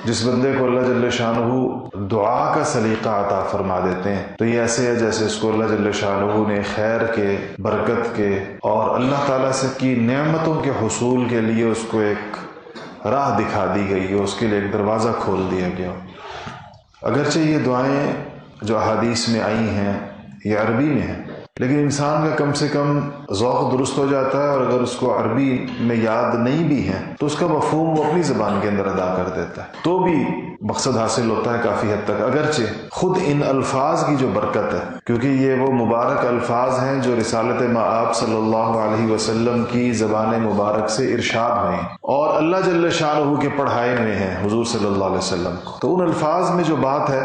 جس بندے کو اللہ جل شانہ دعا کا سلیقہ عطا فرما دیتے ہیں تو یہ ایسے ہے جیسے اس کو اللہ جل شانہ نے خیر کے، برکت کے اور اللہ تعالیٰ سے کی نعمتوں کے حصول کے لیے اس کو ایک راہ دکھا دی گئی ہے، اس کے لیے ایک دروازہ کھول دیا گیا۔ اگرچہ یہ دعائیں جو احادیث میں آئی ہیں یہ عربی میں ہیں، لیکن انسان کا کم سے کم ذوق درست ہو جاتا ہے، اور اگر اس کو عربی میں یاد نہیں بھی ہے تو اس کا مفہوم وہ اپنی زبان کے اندر ادا کر دیتا ہے، تو بھی مقصد حاصل ہوتا ہے کافی حد تک۔ اگرچہ خود ان الفاظ کی جو برکت ہے، کیونکہ یہ وہ مبارک الفاظ ہیں جو رسالت مآب صلی اللہ علیہ وسلم کی زبان مبارک سے ارشاد ہوئے ہیں اور اللہ جل شانہ کے پڑھائے ہوئے ہیں حضور صلی اللہ علیہ وسلم کو، تو ان الفاظ میں جو بات ہے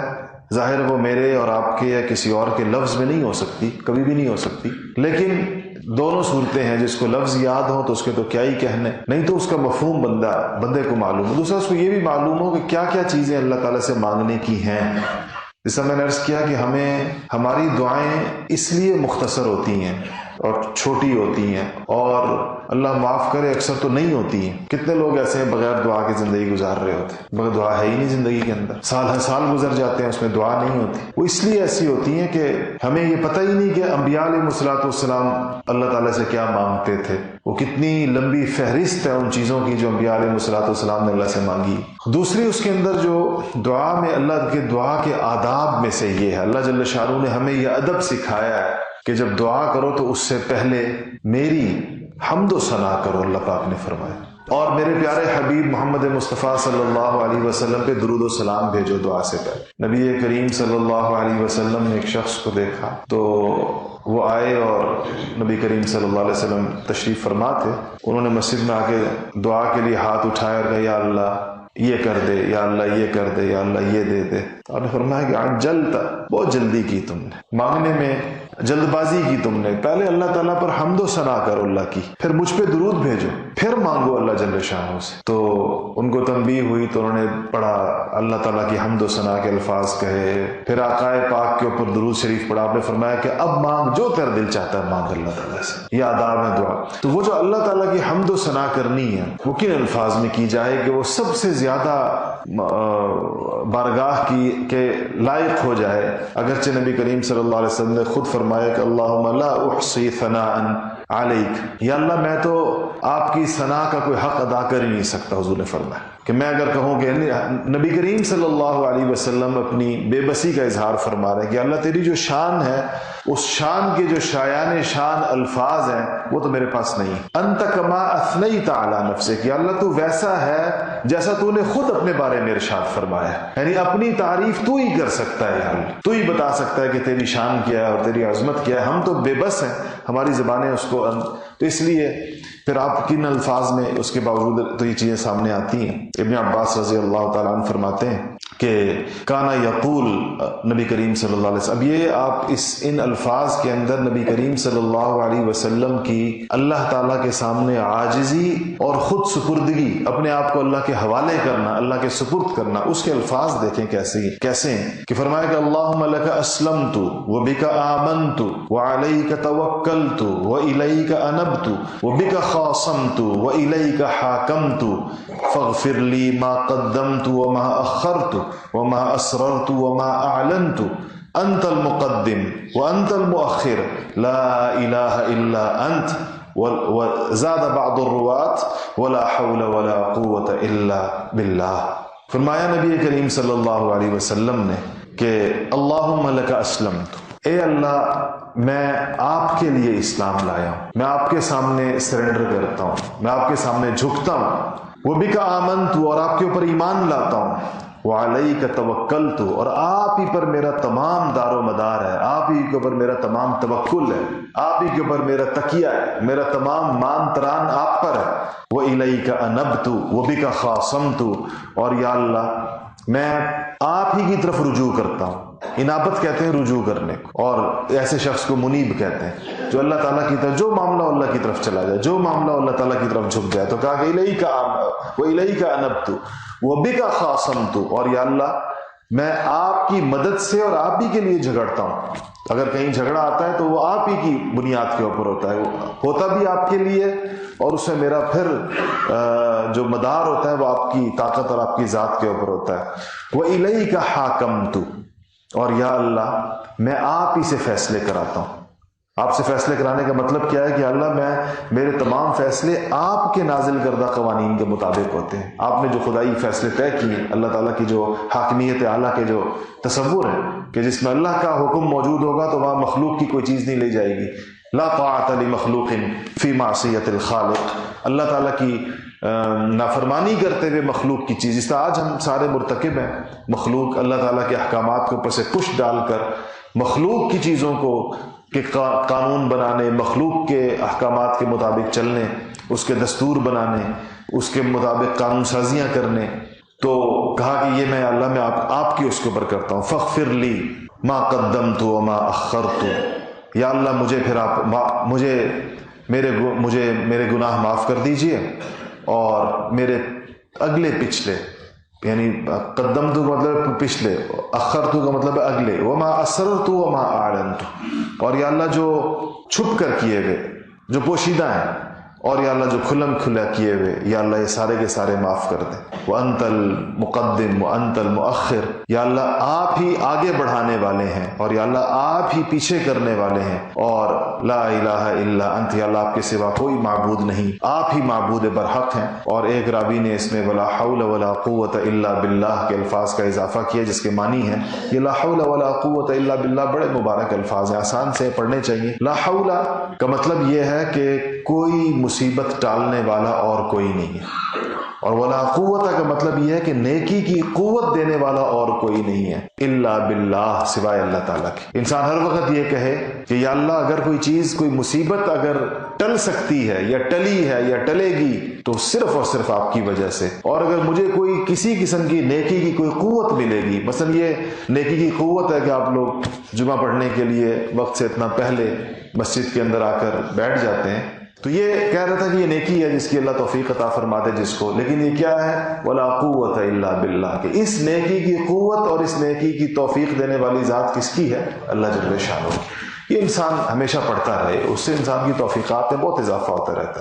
ظاہر وہ میرے اور آپ کے یا کسی اور کے لفظ میں نہیں ہو سکتی، کبھی بھی نہیں ہو سکتی، لیکن دونوں صورتیں ہیں، جس کو لفظ یاد ہو تو اس کے تو کیا ہی کہنے، نہیں تو اس کا مفہوم بندے کو معلوم ہو، دوسرا اس کو یہ بھی معلوم ہو کہ کیا کیا چیزیں اللہ تعالیٰ سے مانگنے کی ہیں۔ جیسا میں نے عرض کیا کہ ہماری دعائیں اس لیے مختصر ہوتی ہیں اور چھوٹی ہوتی ہیں، اور اللہ معاف کرے اکثر تو نہیں ہوتی ہیں۔ کتنے لوگ ایسے ہیں بغیر دعا کے زندگی گزار رہے ہوتے ہیں، مگر دعا ہے ہی نہیں زندگی کے اندر، سال ہر سال گزر جاتے ہیں اس میں دعا نہیں ہوتی۔ وہ اس لیے ایسی ہوتی ہیں کہ ہمیں یہ پتہ ہی نہیں کہ انبیاء علیہ الصلوۃ والسلام اللہ تعالیٰ سے کیا مانگتے تھے، وہ کتنی لمبی فہرست ہے ان چیزوں کی جو انبیاء علیہ الصلوۃ والسلام نے اللہ سے مانگی۔ دوسری اس کے اندر جو دعا میں اللہ کے دعا کے آداب میں سے یہ ہے، اللہ جل شانہ نے ہمیں یہ ادب سکھایا ہے کہ جب دعا کرو تو اس سے پہلے میری حمد و ثنا کرو، اللہ پاک نے فرمایا، اور میرے پیارے حبیب محمد مصطفیٰ صلی اللہ علیہ وسلم پہ درود و سلام بھیجو دعا سے پہلے۔ نبی کریم صلی اللہ علیہ وسلم نے ایک شخص کو دیکھا تو وہ آئے اور نبی کریم صلی اللہ علیہ وسلم تشریف فرما تھے، انہوں نے مسجد میں آ کے دعا کے لیے ہاتھ اٹھایا اور کہا یا اللہ یہ کر دے، یا اللہ یہ کر دے، یا اللہ یہ دے دے۔ تو آپ نے فرمایا کہ عجلت، بہت جلدی کی تم نے، مانگنے میں جلد بازی کی تم نے، پہلے اللہ تعالیٰ پر حمد و ثنا کرو اللہ کی، پھر مجھ پہ درود بھیجو، پھر مانگو اللہ جل شانہ سے۔ تو ان کو تنبیہ ہوئی تو انہوں نے پڑھا، اللہ تعالیٰ کی حمد و ثنا کے الفاظ کہے، پھر آقائے پاک کے اوپر درود شریف پڑھا۔ آپ نے فرمایا کہ اب مانگ جو تیرا دل چاہتا ہے مانگ اللہ تعالیٰ سے، یہ آداب ہے دعا۔ تو وہ جو اللہ تعالیٰ کی حمد و ثنا کرنی ہے وہ کن الفاظ میں کی جائے کہ وہ سب سے زیادہ بارگاہ کی کے لائق ہو جائے۔ اگرچہ نبی کریم صلی اللہ علیہ وسلم نے خود فرمایا کہ اللہم لا احصی ثناء علیک، یا اللہ میں تو آپ کی ثنا کا کوئی حق ادا کر ہی نہیں سکتا۔ حضور نے فرمایا کہ میں اگر کہوں کہ نبی کریم صلی اللہ علیہ وسلم اپنی بے بسی کا اظہار فرما رہے ہیں کہ اللہ تیری جو شان ہے، اس شان کے جو شایان شان الفاظ ہیں وہ تو میرے پاس نہیں۔ انت کما اثنیت علی نفسک، کہ اللہ تو ویسا ہے جیسا تو نے خود اپنے بارے میں ارشاد فرمایا، یعنی اپنی تعریف تو ہی کر سکتا ہے، اللہ تو ہی بتا سکتا ہے کہ تیری شان کیا ہے اور تیری عظمت کیا ہے، ہم تو بے بس ہیں، ہماری زبانیں اس کو تو اس لیے پھر آپ کن الفاظ میں اس کے باوجود تو یہ چیزیں سامنے آتی ہیں۔ ابن عباس رضی اللہ تعالیٰ عنہ فرماتے ہیں کہ کانا یقول، نبی کریم صلی اللہ علیہ وسلم، اب یہ آپ ان الفاظ کے اندر نبی کریم صلی اللہ علیہ وسلم کی اللہ تعالیٰ کے سامنے عاجزی اور خود سپردگی، اپنے آپ کو اللہ کے حوالے کرنا، اللہ کے سپرد کرنا، اس کے الفاظ دیکھیں کیسے ہیں کہ فرمایا کہ اللہم لک اسلمت وبک آمنت وعلیک توکلت والیک انبت وبک خاصمت والیک حاکمت فاغفر لی ما قدمت وما اخرت وما اسررت وما اعلنت انت المقدم وانت المؤخر لا الہ الا انت، وزاد بعض الرواة ولا حول ولا قوة الا باللہ۔ فرمایا نبی کریم صلی اللہ علیہ وسلم نے کہ اللہم لک اسلمت، اے اللہ میں آپ کے لیے اسلام لایا ہوں، میں آپ کے سامنے سرنڈر کرتا ہوں، میں آپ کے سامنے جھکتا ہوں، وبک آمنت، اور آپ کے اوپر ایمان لاتا ہوں، وعلیک توکلت، اور آپ ہی پر میرا تمام دار و مدار ہے، آپ ہی کے اوپر میرا تمام توکل ہے، آپ ہی کے اوپر میرا تکیہ ہے، میرا تمام مان تران آپ پر ہے، وإلیک انبت وبک خاصمت، اور یا اللہ میں آپ ہی کی طرف رجوع کرتا ہوں۔ انابت کہتے ہیں رجوع کرنے کو، اور ایسے شخص کو منیب کہتے ہیں جو اللہ تعالیٰ کی طرف، جو معاملہ اللہ کی طرف چلا جائے، جو معاملہ اللہ تعالیٰ کی طرف جھک جائے۔ تو کہا کہ الیک وإلیک انبت وبک خاصمت، اور یا اللہ میں آپ کی مدد سے اور آپ ہی کے لیے جھگڑتا ہوں، اگر کہیں جھگڑا آتا ہے تو وہ آپ ہی کی بنیاد کے اوپر ہوتا ہے، وہ ہوتا بھی آپ کے لیے، اور اس میں میرا پھر جو مدار ہوتا ہے وہ آپ کی طاقت اور آپ کی ذات کے اوپر ہوتا ہے۔ وَإِلَيْكَ حَاكَمْتُ، اور یا اللہ میں آپ ہی سے فیصلے کراتا ہوں۔ آپ سے فیصلے کرانے کا مطلب کیا ہے کہ اللہ میرے تمام فیصلے آپ کے نازل کردہ قوانین کے مطابق ہوتے ہیں۔ آپ نے جو خدائی فیصلے طے کیے، اللہ تعالیٰ کی جو حاکمیت اعلیٰ کے جو تصور ہے کہ جس میں اللہ کا حکم موجود ہوگا تو وہاں مخلوق کی کوئی چیز نہیں لے جائے گی۔ لا طاعت لمخلوق فی معصیت الخالق، اللہ تعالیٰ کی نافرمانی کرتے ہوئے مخلوق کی چیز، اس طرح آج ہم سارے مرتکب ہیں، مخلوق اللہ تعالیٰ کے احکامات کے اوپر سے پش ڈال کر مخلوق کی چیزوں کو کہ قانون بنانے، مخلوق کے احکامات کے مطابق چلنے، اس کے دستور بنانے، اس کے مطابق قانون سازیاں کرنے۔ تو کہا کہ یہ میں اللہ میں آپ کی اس کے اوپر کرتا ہوں۔ فاغفر لی ما قدمت وما اخرت، یا اللہ مجھے پھر آپ میرے گناہ معاف کر دیجئے، اور میرے اگلے پچھلے، یعنی قدمت کا مطلب پچھلے، اخرت کا مطلب اگلے، وما اسررت وما اعلنت، اور یا اللہ جو چھپ کر کیے گئے، جو پوشیدہ ہیں، اور یا اللہ جو کھلم کھلا کیے ہوئے، یا اللہ یہ سارے کے سارے معاف کر دیں۔ وانت المقدم وانت المؤخر، یا اللہ آپ ہی آگے بڑھانے والے ہیں، اور یا اللہ آپ ہی پیچھے کرنے والے ہیں، اور لا الہ الا انت، یا اللہ آپ کے سوا کوئی معبود نہیں، آپ ہی معبود برحق ہیں۔ اور ایک راوی نے اس میں ولا حول ولا قوت الا باللہ کے الفاظ کا اضافہ کیا، جس کے معنی ہے یہ لا حول ولا قوت الا باللہ بڑے مبارک الفاظ ہیں، آسان سے پڑھنے چاہیے۔ لا حول کا مطلب یہ ہے کہ کوئی مصیبت ٹالنے والا اور کوئی نہیں ہے، اور ولا قوت کا مطلب یہ ہے کہ نیکی کی قوت دینے والا اور کوئی نہیں ہے، الا باللہ، سوائے اللہ تعالیٰ کے۔ انسان ہر وقت یہ کہے کہ یا اللہ اگر کوئی چیز، کوئی مصیبت اگر ٹل سکتی ہے یا ٹلی ہے یا ٹلے گی تو صرف اور صرف آپ کی وجہ سے، اور اگر مجھے کوئی کسی قسم کی نیکی کی کوئی قوت ملے گی، مثلا یہ نیکی کی قوت ہے کہ آپ لوگ جمعہ پڑھنے کے لیے وقت سے اتنا پہلے مسجد کے اندر آ کر بیٹھ جاتے ہیں، تو یہ کہہ رہا تھا کہ یہ نیکی ہے جس کی اللہ توفیق عطا فرما دے جس کو، لیکن یہ کیا ہے؟ ولا قوت الا باللہ، کہ اس نیکی کی قوت اور اس نیکی کی توفیق دینے والی ذات کس کی ہے؟ اللہ جل شانہ۔ یہ انسان ہمیشہ پڑھتا رہے، اس سے انسان کی توفیقات میں بہت اضافہ ہوتا رہتا ہے۔